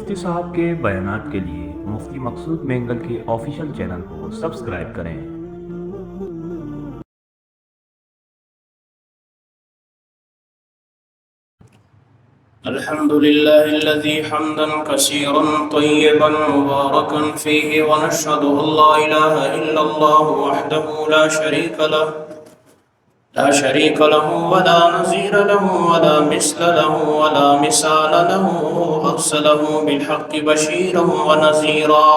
مفتی صاحب کے بیانات کے لیے مفتی مقصود مینگل کے آفیشیل چینل کو سبسکرائب کریں۔ الحمد لله الذي حمدا كثيرا طيبا مباركا فيه ونشهد أن لا إله إلا الله وحده لا شريك له ولا نظير له ولا مثل له ولا مثال له أرسله بالحق بشيرا ونذيرا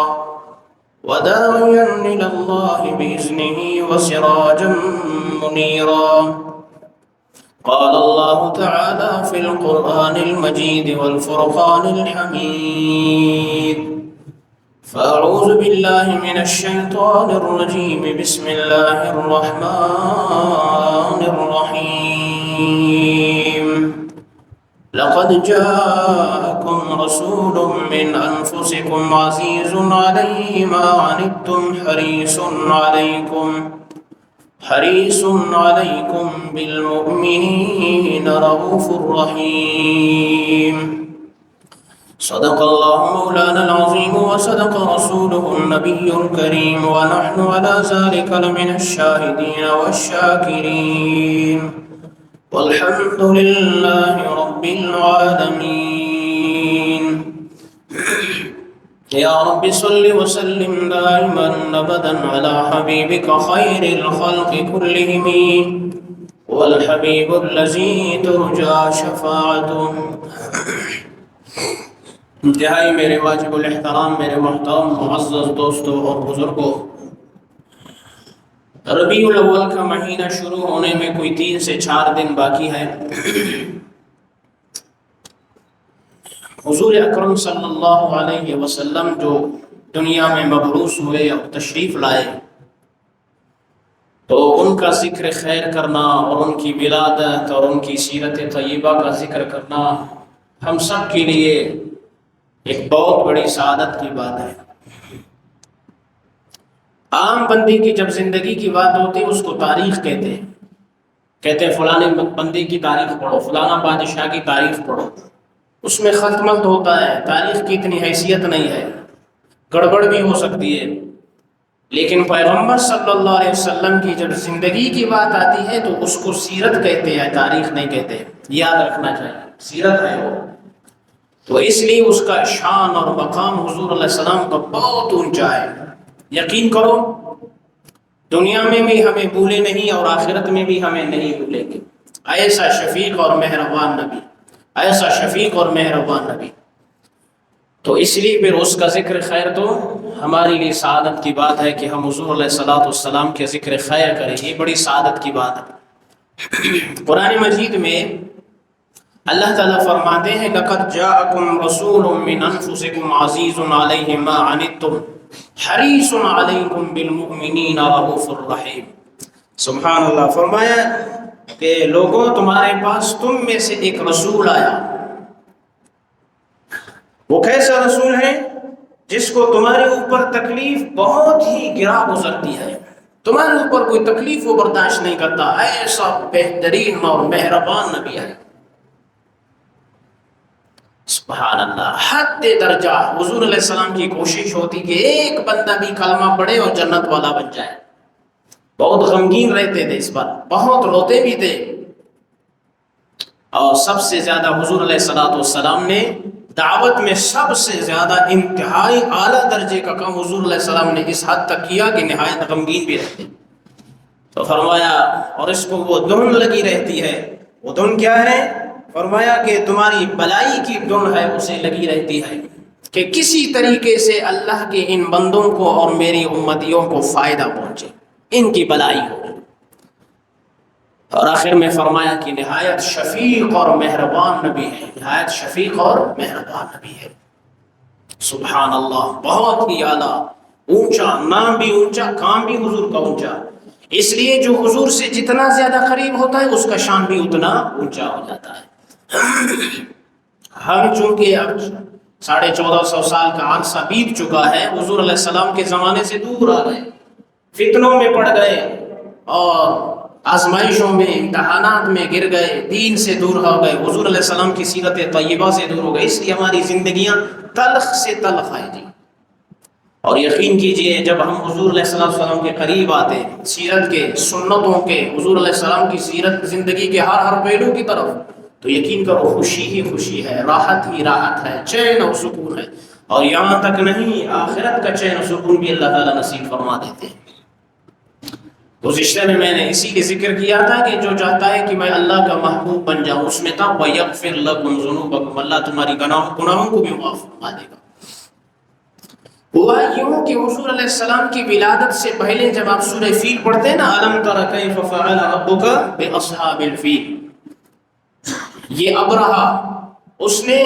وداعيا إلى الله بإذنه وسراجا منيرا قال الله تعالى في القرآن المجيد والفرقان الحميد فأعوذ بالله من الشيطان الرجيم بسم الله الرحمن الرحيم لقد جاءكم رسول من أنفسكم عزيز عليه ما عنتم حريص عليكم بالمؤمنين رؤوف رحيم صدق الله مولانا العظيم وصدق رسوله النبي الكريم ونحن على ذلك لمن الشاهدين والشاكرين والحمد لله رب العالمين يا رب صل وسلم دائما ابدا على حبيبك خير الخلق كلهم والحبيب الذي ترجى شفاعته۔ انتہائی میرے واجب الاحترام میرے محترم معزز دوستوں اور بزرگوں، ربیع الاول کا مہینہ شروع ہونے میں کوئی 3 سے 4 دن باقی ہے۔ حضور اکرم صلی اللہ علیہ وسلم جو دنیا میں مبعوث ہوئے اور تشریف لائے، تو ان کا ذکر خیر کرنا اور ان کی ولادت اور ان کی سیرت طیبہ کا ذکر کرنا ہم سب کے لیے ایک بہت بڑی سعادت کی بات ہے۔ عام بندی کی جب زندگی کی بات ہوتی ہے اس کو تاریخ کہتے ہیں، فلانے بندی کی تاریخ پڑھو، فلانا بادشاہ کی تاریخ پڑھو، اس میں خلط ملط ہوتا ہے، تاریخ کی اتنی حیثیت نہیں ہے، گڑبڑ بھی ہو سکتی ہے۔ لیکن پیغمبر صلی اللہ علیہ وسلم کی جب زندگی کی بات آتی ہے تو اس کو سیرت کہتے ہیں، تاریخ نہیں کہتے، یاد رکھنا چاہیے، سیرت ہے وہ۔ تو اس لیے اس کا شان اور مقام حضور علیہ السلام کا بہت اونچا ہے۔ یقین کرو دنیا میں بھی ہمیں بھولے نہیں اور آخرت میں بھی ہمیں نہیں بھولیں گے۔ ایسا شفیق اور مہربان نبی، ایسا شفیق اور مہربان نبی، تو اس لیے پھر اس کا ذکر خیر تو ہمارے لیے سعادت کی بات ہے کہ ہم حضور علیہ السلام کے ذکر خیر کریں، یہ بڑی سعادت کی بات ہے۔ قرآن مجید میں اللہ تعالیٰ فرماتے ہیں لَقَدْ جَاءَكُمْ رَسُولٌ مِّنْ أَنفُسِكُمْ عَزِيزٌ عَلَيْهِ مَا عَنِتُّمْ حَرِيصٌ عَلَيْكُمْ بِالْمُؤْمِنِينَ رَءُوفٌ رَحِيمٌ۔ سبحان اللہ، فرمایا کہ لوگوں تمہارے پاس تم میں سے ایک رسول آیا۔ وہ کیسا رسول ہے؟ جس کو تمہارے اوپر تکلیف بہت ہی گرا گزرتی ہے، تمہارے اوپر کوئی تکلیف وہ برداشت نہیں کرتا، ایسا بہترین اور مہربان نبی ہے۔ سبحان اللہ، حد درجہ حضور علیہ السلام کی کوشش ہوتی کہ ایک بندہ بھی کلمہ پڑھے اور جنت والا بن جائے۔ بہت غمگین رہتے تھے اس پر، بہت روتے بھی تھے، اور سب سے زیادہ حضور علیہ السلام نے دعوت میں سب سے زیادہ انتہائی اعلیٰ درجے کا کام حضور علیہ السلام نے اس حد تک کیا کہ نہایت غمگین بھی رہتے۔ تو فرمایا اور اس کو وہ دھن لگی رہتی ہے، وہ دھن کیا ہے؟ فرمایا کہ تمہاری بلائی کی دھن ہے، اسے لگی رہتی ہے کہ کسی طریقے سے اللہ کے ان بندوں کو اور میری امتیوں کو فائدہ پہنچے، ان کی بلائی ہو۔ اور آخر میں فرمایا کہ نہایت شفیق اور مہربان نبی ہے، نہایت شفیق اور مہربان نبی ہے۔ سبحان اللہ، بہت ہی اعلیٰ، اونچا، نام بھی اونچا، کام بھی حضور کا اونچا۔ اس لیے جو حضور سے جتنا زیادہ قریب ہوتا ہے اس کا شان بھی اتنا اونچا ہو جاتا ہے۔ ہم چونکہ اب 1450 سال کا عرصہ بیت چکا ہے، حضور علیہ السلام کے زمانے سے دور آ گئے، فتنوں میں پڑ گئے، اور آزمائشوں میں امتحانات میں گر گئے، دین سے دور ہو گئے، حضور علیہ السلام کی سیرت طیبہ سے دور ہو گئے، اس لیے ہماری زندگیاں تلخ سے تلخ آئیں جی۔ اور یقین کیجئے جب ہم حضور علیہ السلام کے قریب آتے ہیں، سیرت کے، سنتوں کے، حضور علیہ السلام کی سیرت زندگی کے ہر پہلو کی طرف، تو یقین کرو خوشی ہی خوشی ہے، راحت ہی راحت ہے، چین اور سکون ہے۔ اور یہاں تک نہیں، آخرت کا چین و سکون بھی اللہ تعالیٰ نصیب فرما دیتے ہیں۔ گزشتہ میں نے اسی لیے ذکر کیا تھا کہ جو چاہتا ہے کہ میں اللہ کا محبوب بن جاؤں، اس میں تھا وَيَغْفِرْ لَكُمْ ذُنُوبَكُمْ، اللہ تمہاری گناہوں کو بھی معاف فرما دے گا۔ ہوا یوں کہ حضور علیہ السلام کی ولادت سے پہلے جب آپ سورہ فیل پڑھتے ہیں نا، أَلَمْ تَرَ كَيْفَ فَعَلَ رَبُّكَ بِأَصْحَابِ الْفِيلِ، یہ ابرہا اس نے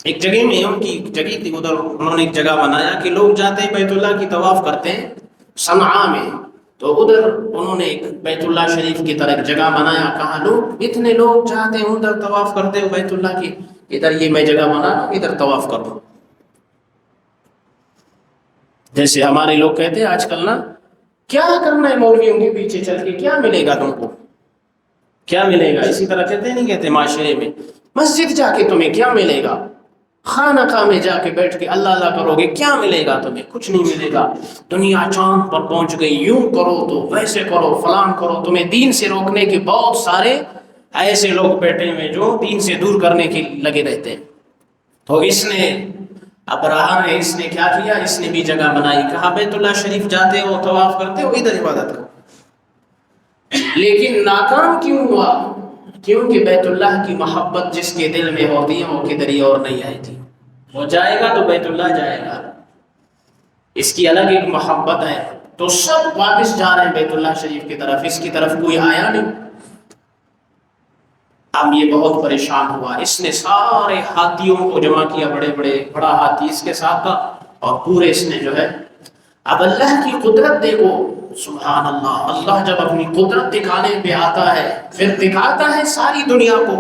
ایک جگہ میں، ان کی جگہ تھی ادھر، انہوں نے ایک جگہ بنایا کہ لوگ جاتے ہیں بیت اللہ کی طواف کرتے ہیں صنعاء میں، تو ادھر انہوں نے ایک بیت اللہ شریف کی طرح ایک جگہ بنایا، کہا لوگ اتنے لوگ جاتے ہیں ادھر طواف کرتے ہو بیت اللہ کی، ادھر یہ میں جگہ بنا ادھر طواف کرو۔ جیسے ہمارے لوگ کہتے ہیں آج کل نا، کیا کرنا ہے مولویوں کے پیچھے چل کے، کیا ملے گا تم کو، کیا ملے گا، اسی طرح کہتے نہیں کہتے معاشرے میں، مسجد جا کے تمہیں کیا ملے گا، خانہ خواہ میں جا کے بیٹھ کے اللہ اللہ کرو گے کیا ملے گا تمہیں، کچھ نہیں ملے گا، دنیا چاند پر پہنچ گئی، یوں کرو تو ویسے کرو، فلان کرو، تمہیں دین سے روکنے کے بہت سارے ایسے لوگ بیٹھے ہوئے جو دین سے دور کرنے کے لگے رہتے ہیں۔ تو اس نے ابراہ نے، اس نے کیا کیا، اس نے بھی جگہ بنائی، کہا بیت اللہ شریف جاتے ہو طواف کرتے ہو ادھر عبادت کرو، لیکن ناکام کیوں ہوا؟ کیونکہ بیت اللہ کی محبت جس کے دل میں ہوتی ہے وہ کدھر ہی اور نہیں آئی تھی، وہ جائے گا تو بیت اللہ جائے گا، اس کی الگ ایک محبت ہے، تو سب واپس جا رہے ہیں بیت اللہ شریف کی طرف، اس کی طرف کوئی آیا نہیں۔ اب یہ بہت پریشان ہوا، اس نے سارے ہاتھیوں کو جمع کیا، بڑا ہاتھی اس کے ساتھ تھا، اور پورے اس نے جو ہے، اب اللہ کی قدرت دیکھو، سبحان اللہ، اللہ جب اپنی قدرت دکھانے پہ آتا ہے پھر دکھاتا ہے ساری دنیا کو،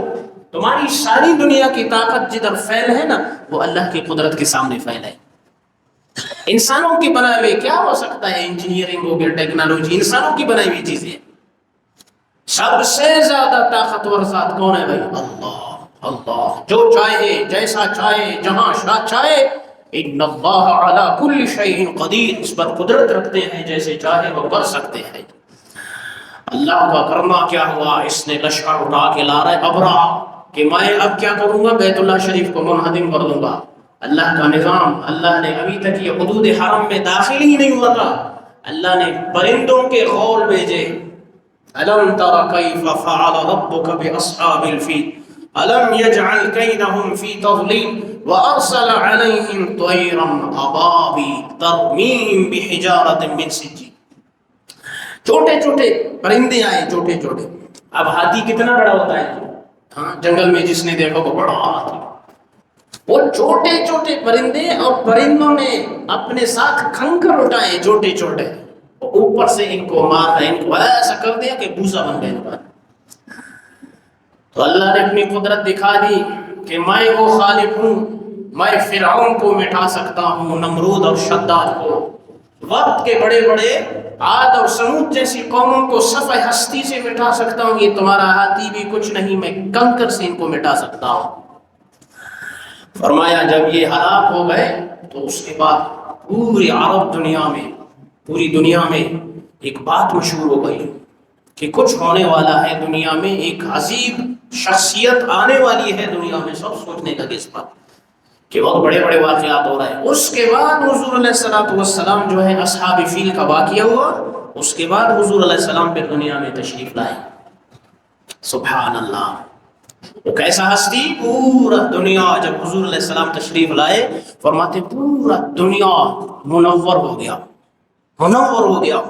تمہاری ساری دنیا کی طاقت جدھر فیل ہے نا، وہ اللہ کی قدرت کے سامنے فیل ہے۔ انسانوں کی بنائے ہوئے کیا ہو سکتا ہے، انجینئرنگ ہو گیا، ٹیکنالوجی، انسانوں کی بنائی ہوئی چیزیں، سب سے زیادہ طاقتور ذات کون ہے بھائی؟ اللہ، اللہ جو چاہے، جیسا چاہے، جہاں چاہے، ان اللہ علی کل شیء قدیر، اس پر قدرت رکھتے ہیں، جیسے چاہے وہ کر سکتے ہیں۔ اللہ کا کرنا کیا ہوا، اس نے لشکر اٹھا کے لا رہا ہے ابرہا، کہ میں اب کیا کروں گا، بیت اللہ شریف کو منہدم کر دوں گا۔ اللہ کا نظام، اللہ نے ابھی تک یہ حدود حرم میں داخل ہی نہیں ہوا تھا، اللہ نے پرندوں کے غول بھیجے، أَلَمْ تَرَ كَيْفَ فَعَلَ رَبُّكَ بِأَصْحَابِ الْفِيلِ أَلَمْ يَجْعَلْ كَيْدَهُمْ فِي تَضْلِيلٍ وَأَرْسَلَ عَلَيْهِمْ طَيْرًا أَبَابِيلَ تَرْمِيهِمْ بِحِجَارَةٍ مِّن سِجِّيلٍ، چھوٹے چھوٹے پرندے آئے، چھوٹے چھوٹے۔ اب ہاتھی کتنا بڑا ہوتا ہے، ہاں جنگل میں جس نے دیکھو وہ بڑا ہاتھی، وہ چھوٹے چھوٹے پرندے، اور پرندوں نے اپنے ساتھ کھنکر اٹھائے چھوٹے چھوٹے، اوپر سے ان کو مارا، ان کو ایسا کر دیا کہ بھوسا بن گئے۔ تو اللہ نے اپنی قدرت دکھا دی کہ میں وہ خالق ہوں، میں فرعون کو مٹا سکتا ہوں، نمرود اور شداد کو، وقت کے بڑے بڑے عاد اور سمود جیسی قوموں کو صفحہ ہستی سے مٹا سکتا ہوں، یہ تمہارا ہاتھی بھی کچھ نہیں، میں کنکر سے ان کو مٹا سکتا ہوں۔ فرمایا جب یہ ہلاک ہو گئے تو اس کے بعد پوری عرب دنیا میں، پوری دنیا میں ایک بات مشہور ہو گئی کہ کچھ ہونے والا ہے دنیا میں، ایک عظیم شخصیت آنے والی ہے دنیا میں، سب سوچنے لگے اس پر کہ بہت بڑے بڑے واقعات ہو رہے ہیں۔ اس کے بعد حضور علیہ السلام جو ہے اصحاب فیل کا واقعہ ہوا، اس کے بعد حضور علیہ السلام پھر دنیا میں تشریف لائے۔ سبحان اللہ، وہ کیسا ہستی، پورا دنیا جب حضور علیہ السلام تشریف لائے، فرماتے پورا دنیا منور ہو گیا، منور ہو گیا۔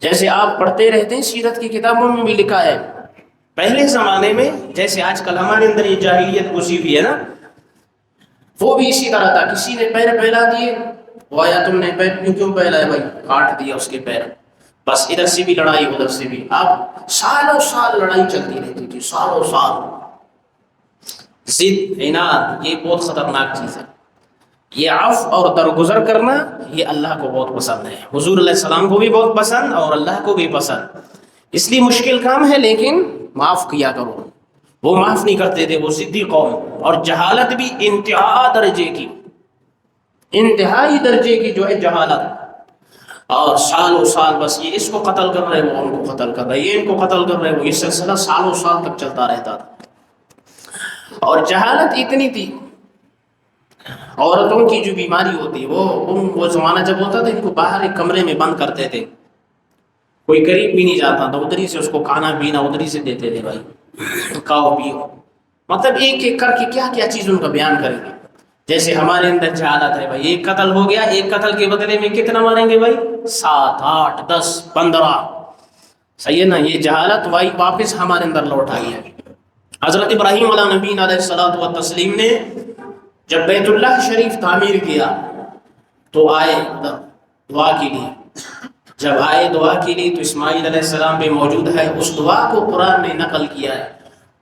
جیسے آپ پڑھتے رہتے ہیں، سیرت کی کتابوں میں بھی لکھا ہے، پہلے زمانے میں جیسے آج کل ہمارے اندر یہ جاہلیت گھسی ہوئی ہے نا، وہ بھی اسی طرح تھا، کسی نے پیر پھیلا دیے، وہ آیا تم نے پیر کیوں پھیلائے بھائی، کاٹ دیا اس کے پیر، بس ادھر سے بھی لڑائی ادھر سے بھی، اب سالوں سال لڑائی چلتی رہتی تھی، سالوں سال، ضد، عناد، یہ بہت خطرناک چیز ہے۔ یہ عفو اور درگزر کرنا یہ اللہ کو بہت پسند ہے، حضور علیہ السلام کو بھی بہت پسند اور اللہ کو بھی پسند، اس لیے مشکل کام ہے لیکن معاف کیا کرو۔ وہ معاف نہیں کرتے تھے، وہ ضدی قوم، اور جہالت بھی انتہائی درجے کی جو ہے جہالت، اور سالوں سال بس یہ اس کو قتل کر رہے، وہ ان کو قتل کر رہے، یہ ان کو قتل کر رہے، وہ یہ سلسلہ سالوں سال تک چلتا رہتا تھا۔ اور جہالت اتنی تھی، عورتوں کی جو بیماری ہوتی وہ زمانہ جب ہوتا تھا ان کو باہر ایک کمرے میں بند کرتے تھے، کوئی قریب بھی نہیں جاتا تھا، ادھر ہی سے اس کو کھانا پینا ادھر ہی سے دیتے تھے، بھائی کھاؤ پیو، مطلب ایک ایک کر کے کیا کیا چیز ان کا بیان کریں گے۔ جیسے ہمارے اندر جہالت ہے، بھائی ایک قتل ہو گیا، ایک قتل کے بدلے میں کتنا ماریں گے بھائی؟ 7 8 10 15، صحیح ہے نا؟ یہ جہالت وہی واپس ہمارے اندر لوٹ آئی ہے۔ حضرت ابراہیم علیہ نبی علیہ الصلوۃ والتسلیم نے جب بیت اللہ شریف تعمیر کیا تو آئے دعا کے لیے، جب آئے دعا کے لیے تو اسماعیل علیہ السلام بھی موجود ہے، اس دعا کو قرآن نے نقل کیا ہے۔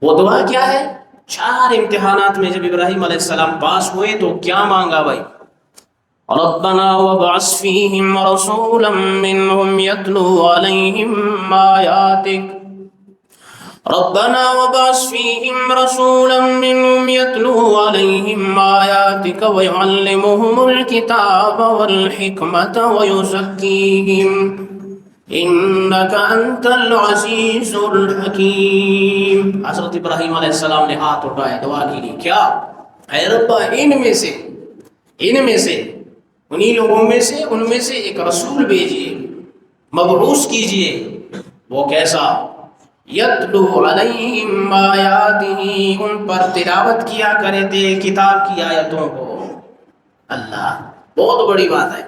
وہ دعا کیا ہے؟ 4 امتحانات میں جب ابراہیم علیہ السلام پاس ہوئے تو کیا مانگا بھائی؟ ربنا وابعث فیہم رسولا منہم یتلو علیہم آیاتک، ربنا وابعث فيهم رسولا منهم يتلو عليهم آياتك ويعلمهم الكتاب والحكمة ويزكيهم إنك أنت العزيز الحكيم۔ حضرت ابراہیم علیہ السلام نے ہاتھ اٹھائے دعا کے لیے، کیا اے رب ان میں سے انہی لوگوں میں سے ان میں سے ایک رسول بھیجیے، مبعوث کیجیے، وہ کیسا؟ یتلو علیہم آیاتہ، ان پر تلاوت کیا کرے تھے کتاب کی آیتوں کو۔ اللہ، بہت بڑی بات ہے،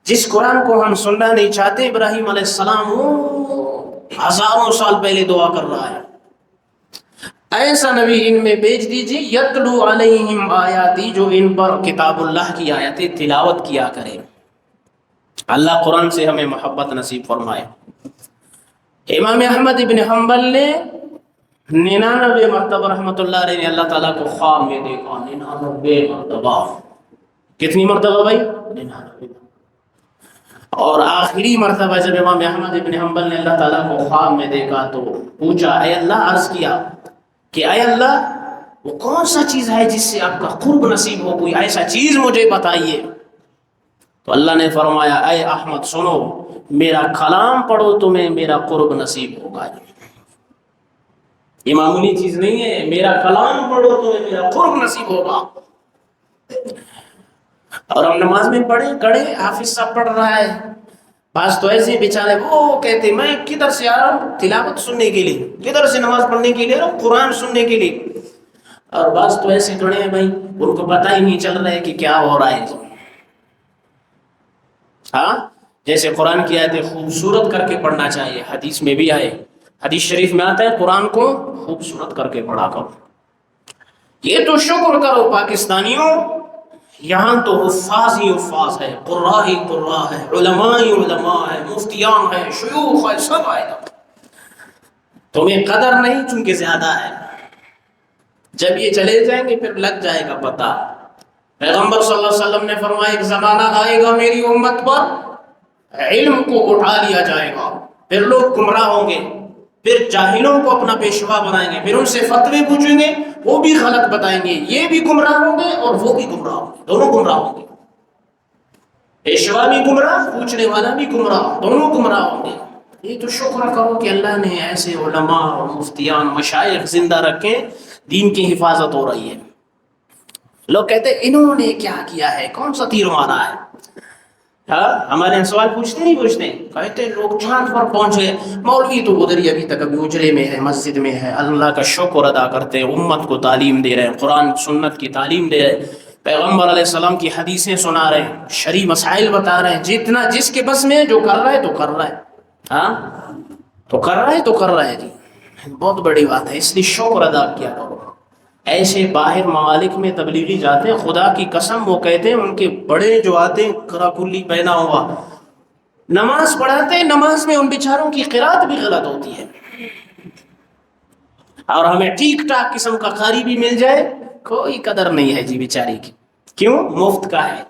جس قرآن کو ہم سننا نہیں چاہتے، ابراہیم علیہ السلام وہ ہزاروں سال پہلے دعا کر رہا ہے، ایسا نبی ان میں بھیج دیجیے، یتلو علیہم آیاتی، جو ان پر کتاب اللہ کی آیتیں تلاوت کیا کرے۔ اللہ قرآن سے ہمیں محبت نصیب فرمائے۔ امام احمد ابن حنبل نے 99 مرتبہ رحمۃ اللہ علیہ نے اللہ تعالیٰ کو خواب میں دیکھا، 99 مرتبہ۔ کتنی مرتبہ بھائی؟ 99۔ اور آخری مرتبہ جب امام احمد ابن حنبل نے اللہ تعالیٰ کو خواب میں دیکھا تو پوچھا، اے اللہ، عرض کیا کہ اے اللہ وہ کون سا چیز ہے جس سے آپ کا قرب نصیب ہو، کوئی ایسا چیز مجھے بتائیے۔ تو اللہ نے فرمایا، اے احمد سنو، میرا کلام پڑھو تمہیں میرا قرب نصیب ہوگا۔ یہ معمولی چیز نہیں ہے، میرا کلام پڑھو تمہیں میرا قرب نصیب ہوگا۔ اور ہم نماز میں پڑھے کڑے، حافظ صاحب پڑھ رہا ہے، بعض تو ایسے بیچارے وہ کہتے میں کدھر سے آ رہا ہوں تلاوت سننے کے لیے، کدھر سے نماز پڑھنے کے لیے، قرآن سننے کے لیے، اور بعض تو ایسے کھڑے ہیں بھائی ان کو پتہ ہی نہیں چل رہا ہے کہ کیا ہو رہا ہے۔ ہاں، جیسے قرآن کی آیتیں خوبصورت کر کے پڑھنا چاہیے، حدیث میں بھی آئے، حدیث شریف میں آتا ہے قرآن کو خوبصورت کر کے پڑھا کرو۔ یہ تو شکر کرو پاکستانیوں، یہاں تو حفاظ ہی حفاظ ہے، قراء ہی قراء ہے، علماء ہی علماء ہے، مفتیان ہے، شیوخ ہے، سب آئے گا۔ تمہیں قدر نہیں چونکہ زیادہ ہے، جب یہ چلے جائیں گے پھر لگ جائے گا پتہ۔ پیغمبر صلی اللہ علیہ وسلم نے فرمایا ایک زمانہ آئے گا میری امت پر علم کو اٹھا لیا جائے گا، پھر لوگ گمراہ ہوں گے، پھر جاہلوں کو اپنا پیشوا بنائیں گے، پھر ان سے فتوے پوچھیں گے، وہ بھی غلط بتائیں گے، یہ بھی گمراہ ہوں گے اور وہ بھی گمراہ ہوں گے، دونوں گمراہ ہوں گے، پیشوا بھی گمراہ، پوچھنے والا بھی گمراہ، دونوں گمراہ ہوں گے۔ یہ تو شکر کرو کہ اللہ نے ایسے علماء اور مفتیان مشائخ زندہ رکھے، دین کی حفاظت ہو رہی ہے۔ لوگ کہتے ہیں انہوں نے کیا کیا ہے، کون سا تیر مارا ہے؟ ہاں، ہمارے سوال پوچھتے نہیں پوچھتے، کہتے ہیں لوگ چاند پر پہنچے، مولوی تو ادھر ہی ابھی تک ابھی اجرے میں ہے، مسجد میں ہے، اللہ کا شکر ادا کرتے ہیں، امت کو تعلیم دے رہے ہیں، قرآن سنت کی تعلیم دے رہے ہیں، پیغمبر علیہ السلام کی حدیثیں سنا رہے ہیں، شرعی مسائل بتا رہے ہیں، جتنا جس کے بس میں جو کر رہا ہے تو کر رہا ہے، ہاں تو کر رہا ہے تو کر رہا ہے جی، بہت بڑی بات ہے، اس لیے شکر ادا کیا کرو۔ ایسے باہر ممالک میں تبلیغی جاتے ہیں، خدا کی قسم وہ کہتے ہیں ان کے بڑے جو آتے ہیں کرا کلی پہنا ہوا، نماز پڑھاتے ہیں، نماز میں ان بیچاروں کی قرات بھی غلط ہوتی ہے، اور ہمیں ٹھیک ٹاک قسم کا قاری بھی مل جائے کوئی قدر نہیں ہے جی بیچاری کی، کیوں؟ مفت کا ہے۔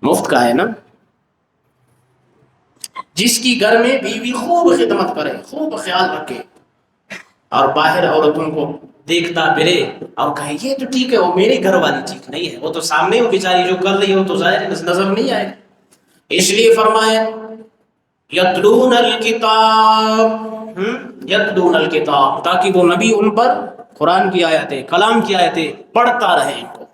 مفت کا ہے نا. جس کی گھر میں بیوی خوب خدمت کرے، خوب خیال رکھے، اور باہر عورتوں کو دیکھتا پھرے اور کہے یہ تو ٹھیک ہے، وہ میرے گھر والی ٹھیک نہیں ہے، وہ تو سامنے وہ بیچاری جو کر رہی ہے وہ تو ظاہر نظر نہیں آئے. اس لیے فرمایا یتلون الکتاب، یتلون الکتاب، تاکہ وہ نبی ان پر قرآن کی آیتیں، کلام کی آیتیں پڑھتا رہے ان کو.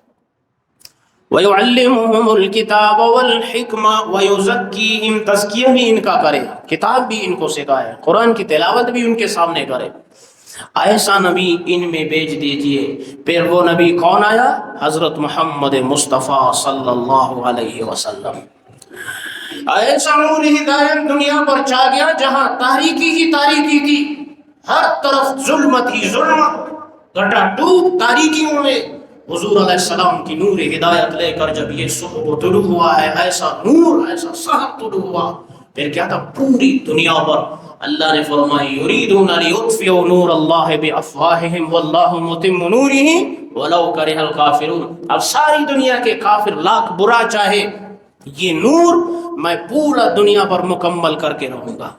وَيُعَلِّمُهُمُ الْكِتَابَ وَالْحِكْمَةَ وَيُزَكِّيهِمْ، تزکیہ بھی ان کا کرے، کتاب بھی ان کو سکھائے، قرآن کی تلاوت بھی ان کے سامنے کرے. ایسا نبی ان میں بھیج دیجئے. پھر وہ نبی کون آیا؟ حضرت محمد مصطفیٰ صلی اللہ علیہ وسلم. ایسا نور ہدایت دنیا پر چھا گیا جہاں تاریکی ہی تاریکی تھی، ہر طرف ظلمت ہی ظلمت، گٹا ڈوب تاریکیوں میں. حضور علیہ السلام کی نور ہدایت لے کر جب یہ صبح طلوع ہوا ہے، ایسا نور، ایسا سحر طلوع ہوا، پھر کیا تھا؟ پوری دنیا پر اللہ نے فرمائی یریدون لیطفئوا نور اللہ بافواہہم واللہ متم نورہ ولو کرہ الکافرون. اب ساری دنیا کے کافر لاکھ برا چاہے، یہ نور میں پورا دنیا پر مکمل کر کے رہوں گا.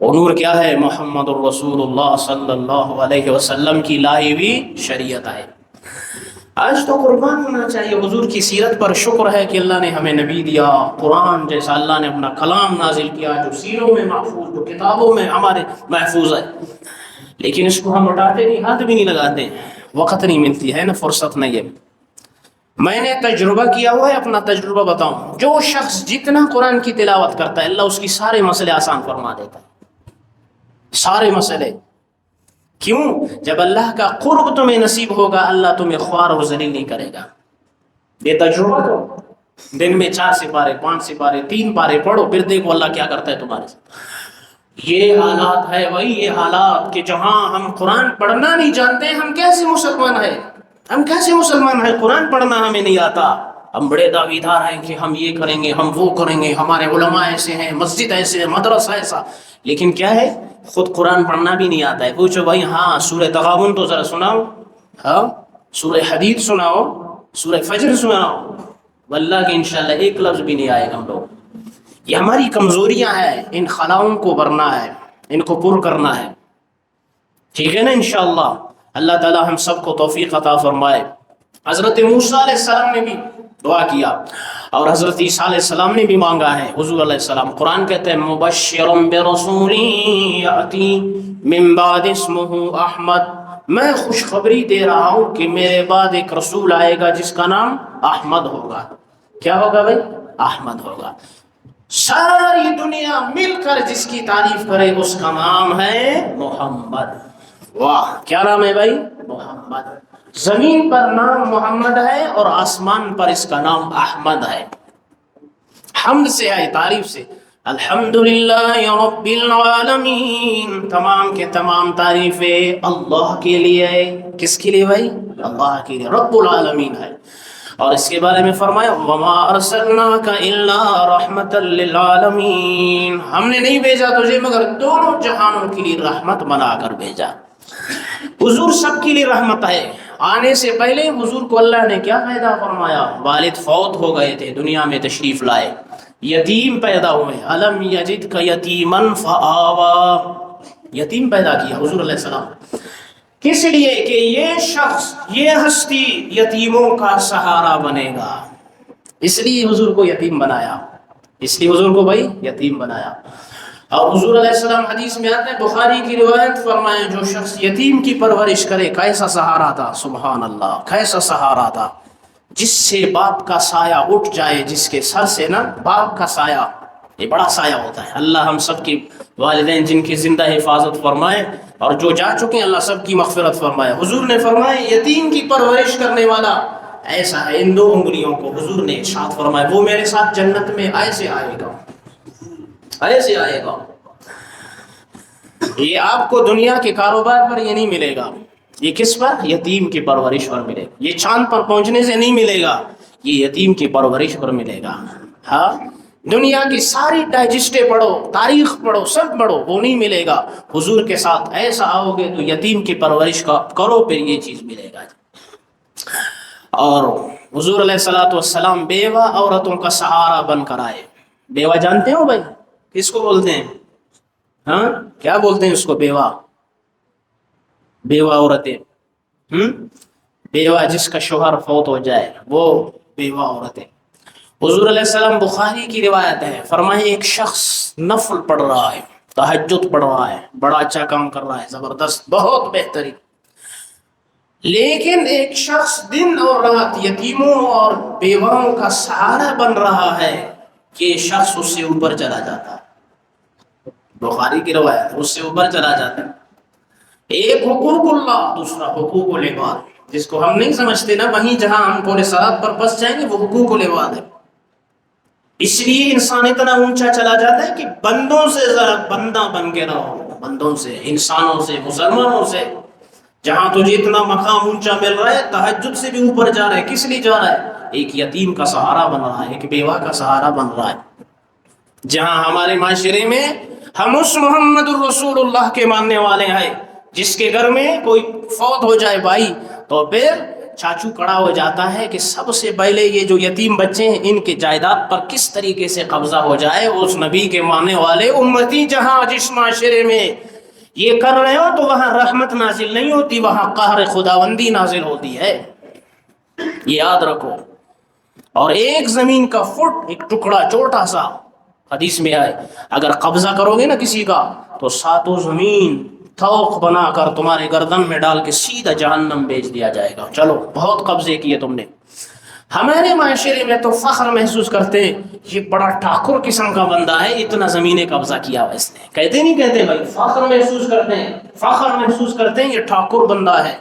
وہ نور کیا ہے؟ محمد الرسول اللہ صلی اللہ علیہ وسلم کی لائی ہوئی شریعت ہے. آج تو قربان ہونا چاہیے. حضور کی سیرت پر شکر ہے کہ اللہ نے ہمیں نبی دیا، قرآن جیسا اللہ نے اپنا کلام نازل کیا جو سیروں میں محفوظ، جو کتابوں میں ہمارے محفوظ ہے. لیکن اس کو ہم اٹھاتے نہیں، ہاتھ بھی نہیں لگاتے، وقت نہیں ملتی ہے نا، فرصت نہیں ہے. میں نے تجربہ کیا ہوا ہے، اپنا تجربہ بتاؤں. جو شخص جتنا قرآن کی تلاوت کرتا ہے اللہ اس کی سارے مسئلے آسان فرما دیتا ہے، سارے مسئلے. کیوں؟ جب اللہ کا قرب تمہیں نصیب ہوگا اللہ تمہیں خوار اور ذلیل نہیں کرے گا. یہ تجربہ تو دن میں 4 سپارے 5 سپارے 3 پارے پڑھو، پھر دیکھو اللہ کیا کرتا ہے تمہارے ساتھ. یہ حالات ہے بھائی، یہ حالات کہ جہاں ہم قرآن پڑھنا نہیں جانتے، ہم کیسے مسلمان ہیں؟ ہم کیسے مسلمان ہیں؟ قرآن پڑھنا ہمیں نہیں آتا. ہم بڑے دعویدار ہیں کہ ہم یہ کریں گے، ہم وہ کریں گے، ہمارے علماء ایسے ہیں، مسجد ایسے ہے، مدرسہ ایسا. لیکن کیا ہے؟ خود قرآن پڑھنا بھی نہیں آتا ہے. پوچھو بھائی ہاں سورہ تغابن تو ذرا سناؤ، ہاں سورہ حدید سناؤ، سورہ فجر سناؤ. واللہ کہ انشاءاللہ ایک لفظ بھی نہیں آئے گا ہم لوگ. یہ ہماری کمزوریاں ہیں، ان خلاؤں کو بھرنا ہے، ان کو پر کرنا ہے. ٹھیک ہے نا؟ انشاءاللہ اللہ تعالی ہم سب کو توفیق عطا فرمائے. حضرت موسیٰ علیہ السلام نے بھی دعا کیا اور حضرت عیسیٰ علیہ السلام نے بھی مانگا ہے. حضور علیہ السلام قرآن کہتے ہیں مبشرا برسول یاتی من بعد اسمہ احمد، میں خوشخبری دے رہا ہوں کہ میرے بعد ایک رسول آئے گا جس کا نام احمد ہوگا. کیا ہوگا بھائی؟ احمد ہوگا. ساری دنیا مل کر جس کی تعریف کرے اس کا نام ہے محمد. واہ کیا نام ہے بھائی؟ محمد. زمین پر نام محمد ہے اور آسمان پر اس کا نام احمد ہے. حمد سے ہے، تعریف سے. الحمدللہ رب العالمین، تمام کے تمام تعریفیں اللہ کے لیے. کس کے لیے بھائی؟ اللہ کے لیے، رب العالمین ہے. اور اس کے بارے میں فرمایا وما ارسلناک الا رحمتا للعالمین، ہم نے نہیں بھیجا تجھے مگر دونوں جہانوں کے لیے رحمت بنا کر بھیجا. حضور سب کے لیے رحمت ہے. آنے سے پہلے حضور کو اللہ نے کیا پیدا فرمایا؟ والد فوت ہو گئے تھے، دنیا میں تشریف لائے، یتیم پیدا ہوئے. الم یجدک یتیما فآوا، یتیم پیدا کیا حضور علیہ السلام. کس لیے؟ کہ یہ شخص، یہ ہستی یتیموں کا سہارا بنے گا. اس لیے حضور کو یتیم بنایا، اس لیے حضور کو بھائی یتیم بنایا. اور حضور علیہ السلام حدیث میں آتے ہیں، بخاری کی روایت فرمائے جو شخص یتیم کی پرورش کرے کیسا سہارا تھا. سبحان اللہ، کیسا سہارا تھا. جس سے باپ کا سایہ اٹھ جائے، جس کے سر سے نا باپ کا سایہ، یہ بڑا سایہ ہوتا ہے. اللہ ہم سب کی والدین جن کی زندہ حفاظت فرمائے اور جو جا چکے ہیں اللہ سب کی مغفرت فرمائے. حضور نے فرمائے یتیم کی پرورش کرنے والا ایسا ہے، ان 2 انگلیوں کو حضور نے ارشاد فرمایا وہ میرے ساتھ جنت میں ایسے آئے گا، ایسے آئے گا. یہ آپ کو دنیا کے کاروبار پر یہ نہیں ملے گا، یہ کس پر؟ یتیم کی پرورش پر ملے گا. یہ چاند پر پہنچنے سے نہیں ملے گا، یہ یتیم کی پرورش پر ملے گا. ہاں دنیا کی ساری ڈائجسٹیں پڑھو، تاریخ پڑھو، سب پڑھو، وہ نہیں ملے گا. حضور کے ساتھ ایسا آؤ گے تو یتیم کی پرورش کا کرو، پھر یہ چیز ملے گا. اور حضور علیہ الصلوۃ والسلام بیوہ عورتوں کا سہارا بن کر آئے. بیوہ جانتے ہو بھائی کس کو بولتے ہیں؟ ہاں کیا بولتے ہیں اس کو؟ بیوہ. بیوہ عورتیں، بیوہ جس کا شوہر فوت ہو جائے وہ بیوہ عورتیں. حضور علیہ السلام، بخاری کی روایت ہے، فرمائے ایک شخص نفل پڑھ رہا ہے، تہجد پڑھ رہا ہے، بڑا اچھا کام کر رہا ہے، زبردست، بہت بہترین، لیکن ایک شخص دن اور رات یتیموں اور بیواؤں کا سہارا بن رہا ہے، یہ شخص اس سے اوپر چلا جاتا ہے. بخاری کی روایت، اس سے اوپر چلا جاتا ہے. ایک حقوق اللہ، دوسرا حقوق العباد. جس کو ہم نہیں سمجھتے نا، وہیں جہاں ہم پورے صراط پر پھنس جائیں گے وہ حقوق العباد ہے. اس لیے انسان اتنا اونچا چلا جاتا ہے کہ بندوں سے ذرا بندہ بن کے رہو، بندوں سے، انسانوں سے، مسلمانوں سے. جہاں تجھے اتنا مقام اونچا مل رہا ہے، تہجد سے بھی اوپر جا رہا ہے. کس لیے جا رہا ہے؟ ایک یتیم کا سہارا بن رہا ہے، ایک بیوہ کا سہارا بن رہا ہے. جہاں ہمارے معاشرے میں ہم اس محمد الرسول اللہ کے ماننے والے ہیں، جس کے گھر میں کوئی فوت ہو جائے بھائی تو پھر چاچو کڑا ہو جاتا ہے کہ سب سے پہلے یہ جو یتیم بچے ہیں ان کے جائیداد پر کس طریقے سے قبضہ ہو جائے. اس نبی کے ماننے والے امتی جہاں جس معاشرے میں یہ کر رہے ہو تو وہاں رحمت نازل نہیں ہوتی، وہاں قہر خداوندی نازل ہوتی ہے. یہ یاد رکھو. اور ایک زمین کا فٹ، ایک ٹکڑا چھوٹا سا، حدیث میں آئے، اگر قبضہ کرو گے نا کسی کا تو ساتوں زمین تھوک بنا کر تمہارے گردن میں ڈال کے سیدھا جہنم بھیج دیا جائے گا. چلو بہت قبضے کیے تم نے. ہمارے معاشرے میں تو فخر محسوس کرتے ہیں، یہ بڑا ٹھاکر قسم کا بندہ ہے، اتنا زمینیں قبضہ کیا ہوا اس نے. کہتے نہیں کہتے بھائی؟ فخر محسوس کرتے ہیں، فخر محسوس کرتے ہیں، یہ ٹھاکر بندہ ہے.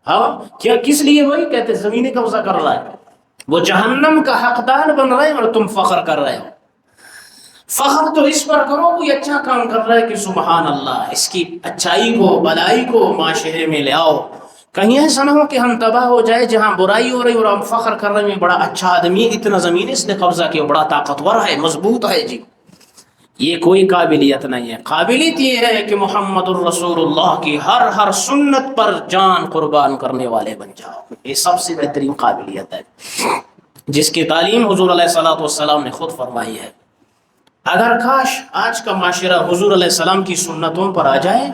ہاں کیا کس لیے بھائی؟ کہتے زمینیں قبضہ کر رہا ہے، وہ جہنم کا حقدار بن رہے ہیں اور تم فخر کر رہے ہو. فخر تو اس پر کرو کوئی اچھا کام کر رہا ہے کہ سبحان اللہ، اس کی اچھائی کو، بلائی کو معاشرے میں لے آؤ. کہیں ایسا نہ ہو کہ ہم تباہ ہو جائے جہاں برائی ہو رہی اور ہم فخر کر رہے ہیں بڑا اچھا آدمی، اتنا زمین اس نے قبضہ کیا، بڑا طاقتور ہے، مضبوط ہے. جی یہ کوئی قابلیت نہیں ہے. قابلیت یہ ہے کہ محمد الرسول اللہ کی ہر سنت پر جان قربان کرنے والے بن جاؤ. یہ سب سے بہترین قابلیت ہے جس کی تعلیم حضور علیہ الصلوۃ والسلام نے خود فرمائی ہے. اگر کاش آج کا معاشرہ حضور علیہ السلام کی سنتوں پر آ جائے،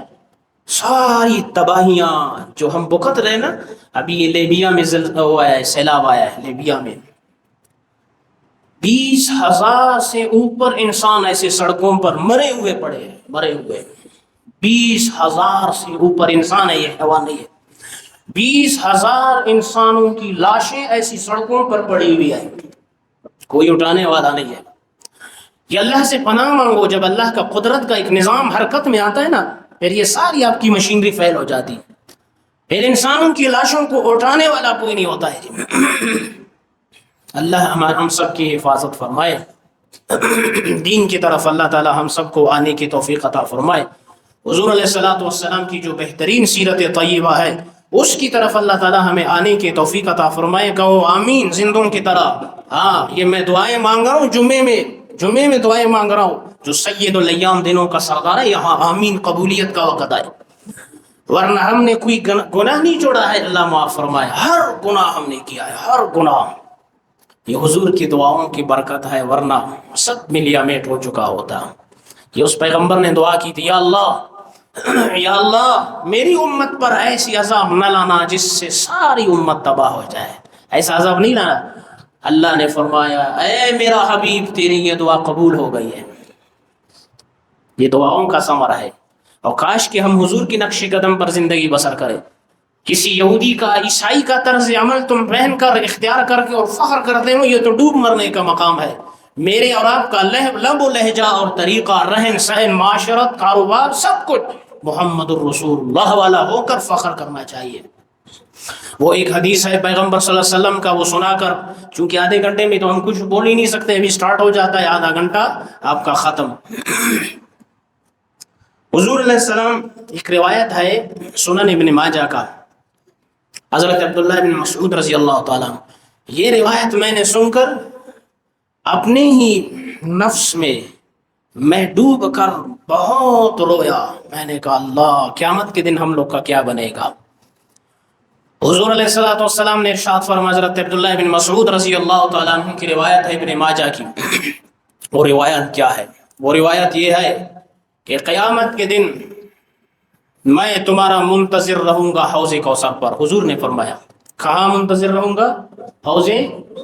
ساری تباہیاں جو ہم بکت رہے نا، ابھی یہ لیبیا میں سیلاب آیا ہے، لیبیا میں 20,000 سے اوپر انسان ایسے سڑکوں پر مرے ہوئے پڑے ہیں، مرے ہوئے. 20,000 سے اوپر انسان ہے، یہ ہوا نہیں ہے. 20,000 انسانوں کی لاشیں ایسی سڑکوں پر پڑی ہوئی ہیں، کوئی اٹھانے والا نہیں ہے. یہ اللہ سے پناہ مانگو. جب اللہ کا قدرت کا ایک نظام حرکت میں آتا ہے نا، پھر یہ ساری آپ کی مشینری فیل ہو جاتی، پھر انسانوں کی لاشوں کو اٹھانے والا کوئی نہیں ہوتا ہے. اللہ ہم سب کی حفاظت فرمائے. دین کی طرف اللہ تعالی ہم سب کو آنے کی توفیق عطا فرمائے. حضور علیہ الصلوۃ والسلام کی جو بہترین سیرت طیبہ ہے اس کی طرف اللہ تعالی ہمیں آنے کی توفیق عطا فرمائے. کہو آمین زندوں کی طرح. ہاں یہ میں دعائیں مانگ رہا ہوں، جمعے میں دعائیں مانگ رہا ہوں. جو سید الایام دنوں کا سردار ہے، یہاں آمین قبولیت کا وقت آئے. ورنہ ہم نے کوئی گناہ نہیں چھوڑا ہے، اللہ معاف فرمائے. ہر گناہ ہم نے کیا ہے، ہر گناہ. یہ حضور کی دعاؤں کی برکت ہے، ورنہ سب ملیا میٹ ہو چکا ہوتا. یہ اس پیغمبر نے دعا کی تھی، یا اللہ میری امت پر ایسی عذاب نہ لانا جس سے ساری امت تباہ ہو جائے. ایسا عذاب نہیں لانا. اللہ نے فرمایا، اے میرا حبیب تیری یہ دعا قبول ہو گئی ہے. یہ دعاؤں کا ثمرہ ہے. اور کاش کہ ہم حضور کی نقش قدم پر زندگی بسر کریں. کسی یہودی کا، عیسائی کا طرز عمل تم پہن کر اختیار کر کے اور فخر کرتے ہو، یہ تو ڈوب مرنے کا مقام ہے. میرے اور آپ کا لب و لہجہ اور طریقہ، رہن سہن، معاشرت، کاروبار، سب کچھ محمد الرسول اللہ والا ہو کر فخر کرنا چاہیے. وہ ایک حدیث ہے پیغمبر صلی اللہ علیہ وسلم کا، وہ سنا کر، چونکہ آدھے گھنٹے میں تو ہم کچھ بول ہی نہیں سکتے، ابھی سٹارٹ ہو جاتا ہے، آدھا گھنٹہ آپ کا ختم. حضور علیہ السلام، ایک روایت ہے سنن ابن ماجہ کا، حضرت عبداللہ بن مسعود رضی اللہ تعالیٰ، یہ روایت میں نے سن کر اپنے ہی نفس میں ڈوب کر بہت رویا. میں نے کہا اللہ قیامت کے دن ہم لوگ کا کیا بنے گا. حضور علیہ الصلوۃ والسلام نے ارشاد فرمایا، حضرت عبداللہ بن مسعود رضی اللہ تعالیٰ عنہ کی روایت ہے ابن ماجہ کی. وہ روایت کیا ہے؟ وہ روایت یہ ہے کہ قیامت کے دن میں تمہارا منتظر رہوں گا حوض کوثر پر. حضور نے فرمایا کہاں منتظر رہوں گا؟ حوض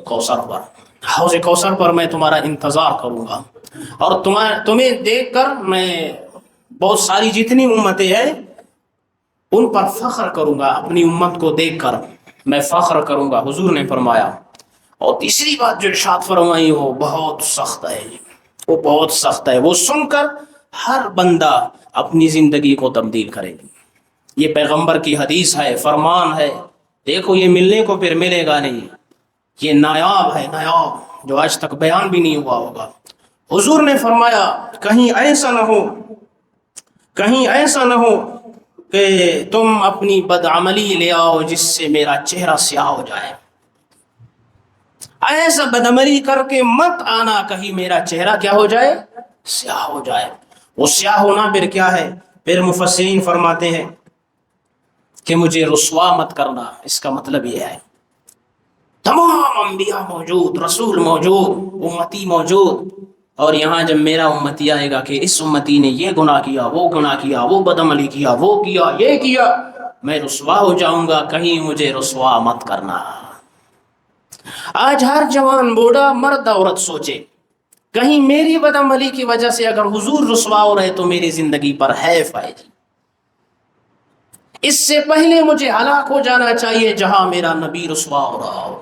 کوثر پر. حوض کوثر پر میں تمہارا انتظار کروں گا، اور تمہیں دیکھ کر میں بہت ساری جتنی امتیں ہیں ان پر فخر کروں گا. اپنی امت کو دیکھ کر میں فخر کروں گا، حضور نے فرمایا. اور تیسری بات جو ارشاد فرمائی وہ بہت سخت ہے، وہ بہت سخت ہے، وہ سن کر ہر بندہ اپنی زندگی کو تبدیل کرے گی. یہ پیغمبر کی حدیث ہے، فرمان ہے. دیکھو یہ ملنے کو پھر ملے گا نہیں، یہ نایاب ہے، نایاب، جو آج تک بیان بھی نہیں ہوا ہوگا. حضور نے فرمایا کہیں ایسا نہ ہو، کہیں ایسا نہ ہو کہ تم اپنی بدعملی لے آؤ جس سے میرا چہرہ سیاہ ہو جائے. ایسا بدعملی کر کے مت آنا کہیں میرا چہرہ کیا ہو جائے؟ سیاہ ہو جائے. وہ سیاہ ہونا پھر کیا ہے؟ پھر مفسرین فرماتے ہیں کہ مجھے رسوا مت کرنا. اس کا مطلب یہ ہے تمام انبیاء موجود، رسول موجود، امتی موجود، اور یہاں جب میرا امتی آئے گا کہ اس امتی نے یہ گناہ کیا، وہ گناہ کیا، وہ بدعملی کیا، وہ کیا، یہ کیا، میں رسوا ہو جاؤں گا، کہیں مجھے رسوا مت کرنا. آج ہر جوان، بوڑھا، مرد، عورت سوچے کہیں میری بدعملی کی وجہ سے اگر حضور رسوا ہو رہے تو میری زندگی پر حیف آئے گی. اس سے پہلے مجھے ہلاک ہو جانا چاہیے جہاں میرا نبی رسوا ہو رہا ہو.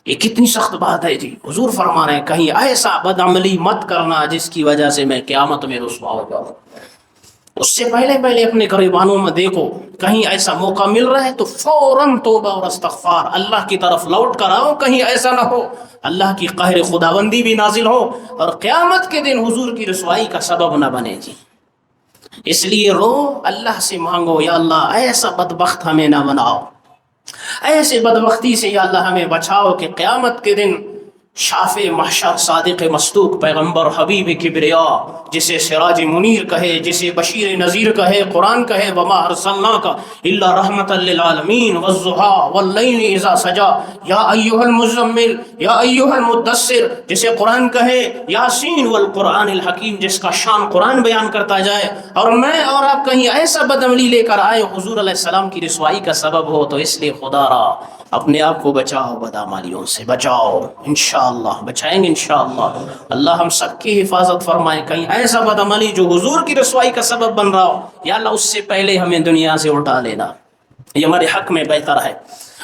یہ کتنی سخت بات ہے جی. حضور فرما رہے ہیں کہیں ایسا بدعملی مت کرنا جس کی وجہ سے میں قیامت میں رسوا ہو جاؤں. اس سے پہلے اپنے گریبانوں میں دیکھو، کہیں ایسا موقع مل رہا ہے تو فوراً توبہ اور استغفار اللہ کی طرف لوٹ کر آؤ. کہیں ایسا نہ ہو اللہ کی قہر خداوندی بھی نازل ہو اور قیامت کے دن حضور کی رسوائی کا سبب نہ بنے جی. اس لیے رو، اللہ سے مانگو، یا اللہ ایسا بدبخت ہمیں نہ بناؤ، ایسے بدبختی سے یا اللہ ہمیں بچاؤ کہ قیامت کے دن شافع محشر، صادق مصدوق، پیغمبر، حبیب کبریا، جسے سراج منیر کہے، جسے بشیر نذیر کہے، قرآن کہے وما ارسلناک الا رحمتا للعالمین والضحی واللیل اذا سجا یا ایھا المزمل یا ایھا المدثر، جسے قرآن کہے یاسین والقرآن الحکیم، جس کا شان قرآن بیان کرتا جائے، اور میں اور آپ کہیں ایسا بدعملی لے کر آئے حضور علیہ السلام کی رسوائی کا سبب ہو، تو اس لیے خدا را اپنے آپ کو بچاؤ، بدعمالیوں سے بچاؤ. انشاءاللہ بچائیں گے انشاءاللہ. اللہ ہم سب کی حفاظت فرمائے. کہیں ایسا بدعملی جو حضور کی رسوائی کا سبب بن رہا ہو، یا اللہ اس سے پہلے ہمیں دنیا سے اٹھا لینا، یہ ہمارے حق میں بہتر ہے.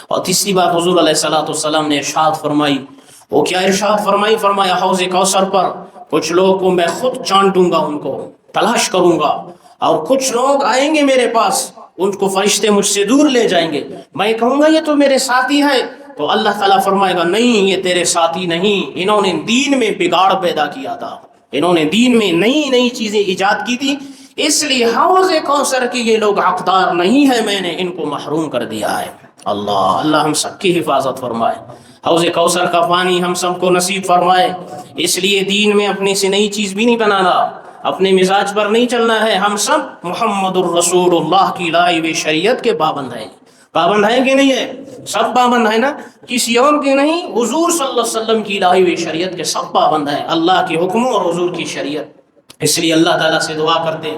اور تیسری بات حضور علیہ الصلوۃ والسلام نے ارشاد فرمائی. وہ کیا ارشاد فرمائی؟ فرمایا حوض کوثر پر کچھ لوگوں کو میں خود چانٹوں گا، ان کو تلاش کروں گا، اور کچھ لوگ آئیں گے میرے پاس، ان کو فرشتے مجھ سے دور لے جائیں گے. میں کہوں گا یہ تو میرے ساتھی ہے، تو اللہ تعالیٰ فرمائے گا نہیں، یہ تیرے ساتھی نہیں، انہوں نے دین میں بگاڑ پیدا کیا تھا، انہوں نے دین میں نئی چیزیں ایجاد کی تھی، اس لیے حوض کوثر کی یہ لوگ حقدار نہیں ہے، میں نے ان کو محروم کر دیا ہے. اللہ ہم سب کی حفاظت فرمائے. حوض کوثر کا پانی ہم سب کو نصیب فرمائے. اس لیے دین میں اپنے سے نئی چیز بھی نہیں بنانا، اپنے مزاج پر نہیں چلنا ہے. ہم سب محمد الرسول اللہ کی لائی ہوئی شریعت کے پابند ہیں. پابند ہیں کہ نہیں ہے؟ سب پابند ہیں نا، کسی اور کے نہیں، حضور صلی اللہ علیہ وسلم کی لائی ہوئی شریعت کے سب پابند ہیں، اللہ کے حکموں اور حضور کی شریعت. اس لیے اللہ تعالیٰ سے دعا کرتے ہیں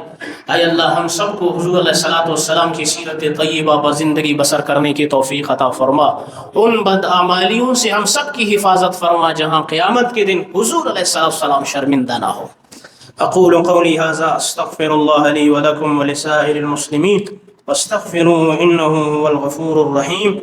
اے اللہ ہم سب کو حضور علیہ الصلوۃ والسلام کی سیرت طیبہ پر زندگی بسر کرنے کی توفیق عطا فرما. ان بدعمالیوں سے ہم سب کی حفاظت فرما جہاں قیامت کے دن حضور علیہ الصلوۃ والسلام شرمندہ نہ ہو. اقول قولی ھذا استغفر اللہ لی ولکم ولسائر المسلمین واستغفروہ انہ هو الغفور الرحیم.